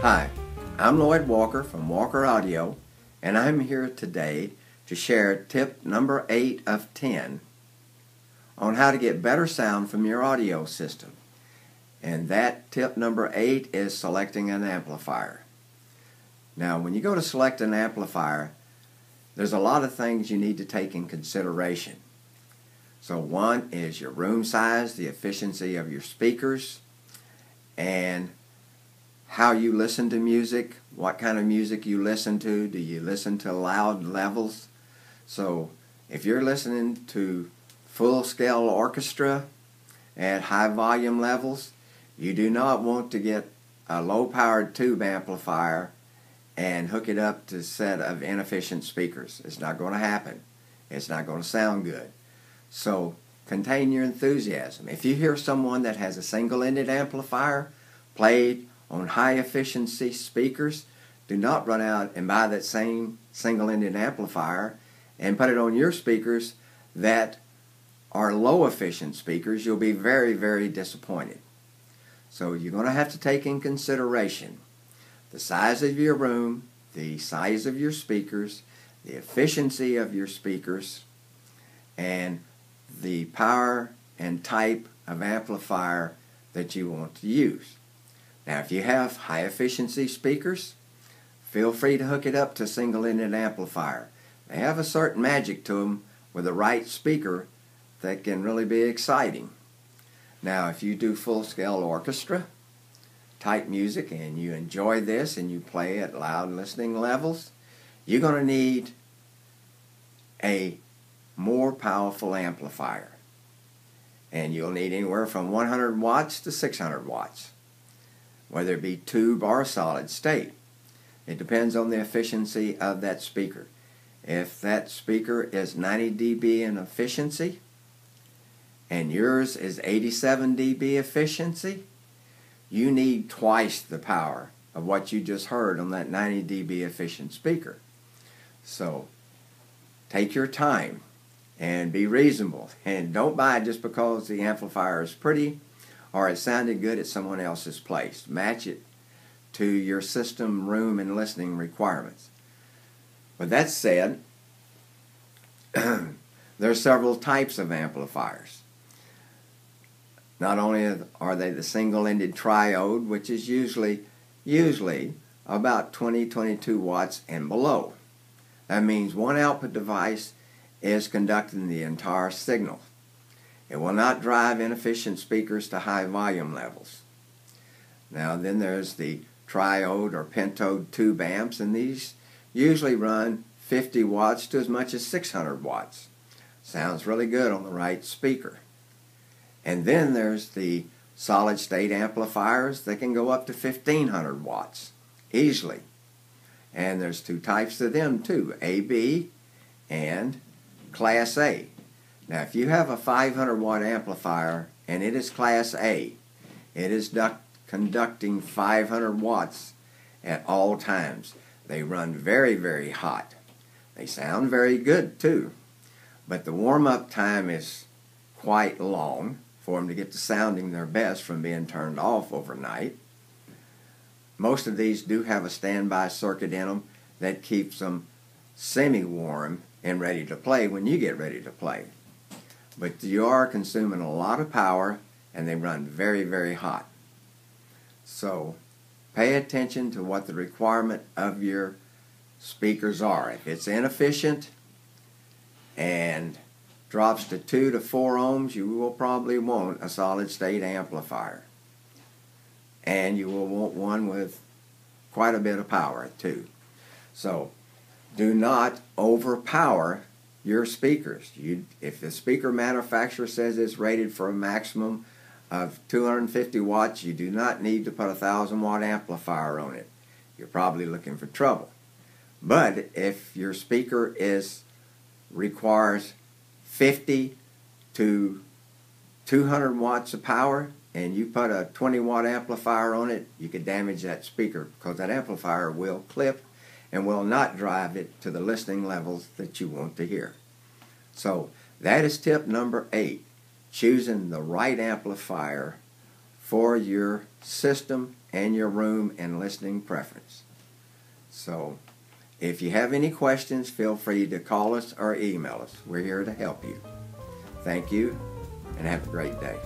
Hi, I'm Lloyd Walker from Walker Audio, and I'm here today to share tip number 8 of 10 on how to get better sound from your audio system. And that tip number 8 is selecting an amplifier. Now, when you go to select an amplifier, there's a lot of things you need to take in consideration. So one is your room size, the efficiency of your speakers, and how you listen to music, what kind of music you listen to. Do you listen to loud levels? So if you're listening to full-scale orchestra at high volume levels, you do not want to get a low-powered tube amplifier and hook it up to a set of inefficient speakers. It's not going to happen. It's not going to sound good. So contain your enthusiasm. If you hear someone that has a single-ended amplifier played on high efficiency speakers, do not run out and buy that same single-ended amplifier and put it on your speakers that are low efficient speakers. You'll be very, very disappointed. So you're going to have to take in consideration the size of your room, the size of your speakers, the efficiency of your speakers, and the power and type of amplifier that you want to use. Now, if you have high efficiency speakers, feel free to hook it up to a single-ended amplifier. They have a certain magic to them with the right speaker that can really be exciting. Now, if you do full-scale orchestra type music and you enjoy this and you play at loud listening levels, you're going to need a more powerful amplifier. And you'll need anywhere from 100 watts to 600 watts. Whether it be tube or solid state. It depends on the efficiency of that speaker. If that speaker is 90 dB in efficiency and yours is 87 dB efficiency, you need twice the power of what you just heard on that 90 dB efficient speaker. So take your time and be reasonable, and don't buy it just because the amplifier is pretty or it sounded good at someone else's place. Match it to your system, room, and listening requirements. With that said, there are several types of amplifiers. Not only are they the single-ended triode, which is usually about 20-22 watts and below. That means one output device is conducting the entire signal. It will not drive inefficient speakers to high volume levels. Now then there's the triode or pentode tube amps, and these usually run 50 watts to as much as 600 watts. Sounds really good on the right speaker. And then there's the solid state amplifiers that can go up to 1500 watts easily. And there's two types of them too, AB and Class A. Now, if you have a 500 watt amplifier and it is Class A, it is conducting 500 watts at all times. They run very, very hot. They sound very good too, but the warm-up time is quite long for them to get to sounding their best from being turned off overnight. Most of these do have a standby circuit in them that keeps them semi-warm and ready to play when you get ready to play. But you are consuming a lot of power and they run very, very hot. So pay attention to what the requirement of your speakers are. If it's inefficient and drops to 2 to 4 ohms, you will probably want a solid state amplifier. And you will want one with quite a bit of power too. So do not overpower your speakers. If the speaker manufacturer says it's rated for a maximum of 250 watts, you do not need to put a 1000 watt amplifier on it. You're probably looking for trouble. But if your speaker requires 50 to 200 watts of power and you put a 20 watt amplifier on it, you could damage that speaker because that amplifier will clip and will not drive it to the listening levels that you want to hear. So that is tip number 8, choosing the right amplifier for your system and your room and listening preference. So, if you have any questions, feel free to call us or email us. We're here to help you. Thank you, and have a great day.